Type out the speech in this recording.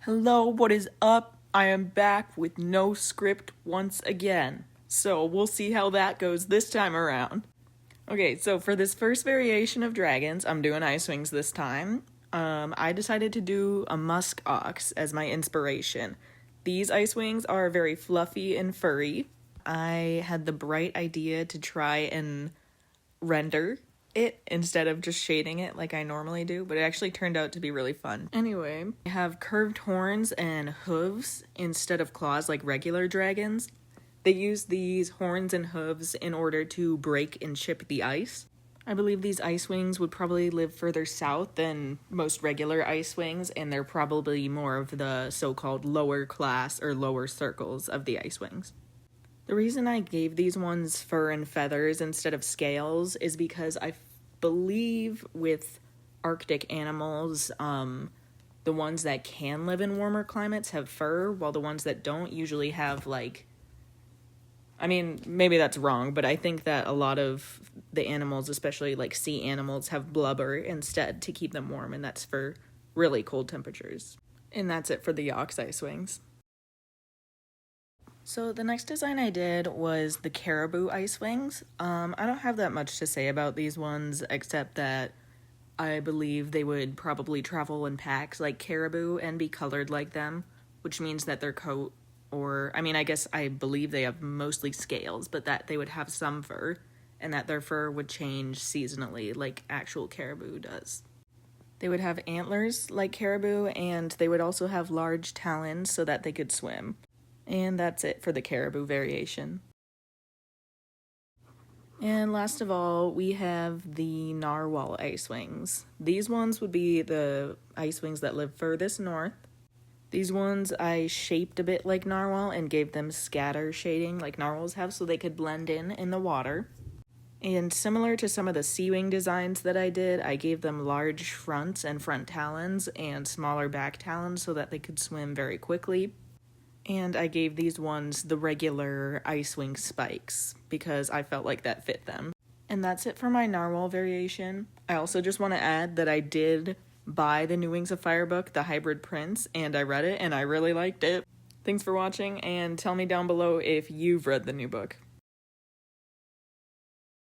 Hello, what is up? I am back with no script once again. So we'll see how that goes this time around. Okay, so for this first variation of dragons, I'm doing IceWings this time. I decided to do a musk ox as my inspiration. These IceWings are very fluffy and furry. I had the bright idea to try and render it instead of just shading it like I normally do, but it actually turned out to be really fun. Anyway, I have curved horns and hooves instead of claws like regular dragons. They use these horns and hooves in order to break and chip the ice. I believe these IceWings would probably live further south than most regular IceWings, and they're probably more of the so-called lower class or lower circles of the IceWings. The reason I gave these ones fur and feathers instead of scales is because I believe with Arctic animals, the ones that can live in warmer climates have fur, while the ones that don't usually have, maybe that's wrong, but I think that a lot of the animals, especially like sea animals, have blubber instead to keep them warm, and that's for really cold temperatures. And that's it for the Ox IceWings. So the next design I did was the caribou IceWings. I don't have that much to say about these ones except that I believe they would probably travel in packs like caribou and be colored like them, which means that their coat, I guess I believe they have mostly scales, but that they would have some fur and that their fur would change seasonally like actual caribou does. They would have antlers like caribou, and they would also have large talons so that they could swim. And that's it for the caribou variation. And last of all, we have the narwhal IceWings. These ones would be the IceWings that live furthest north. These ones I shaped a bit like narwhal and gave them scatter shading like narwhals have so they could blend in the water. And similar to some of the IceWing designs that I did, I gave them large fronts and front talons and smaller back talons so that they could swim very quickly. And I gave these ones the regular IceWing spikes because I felt like that fit them. And that's it for my narwhal variation. I also just want to add that I did buy the New Wings of Fire book, The Hybrid Prince, and I read it and I really liked it. Thanks for watching, and tell me down below if you've read the new book.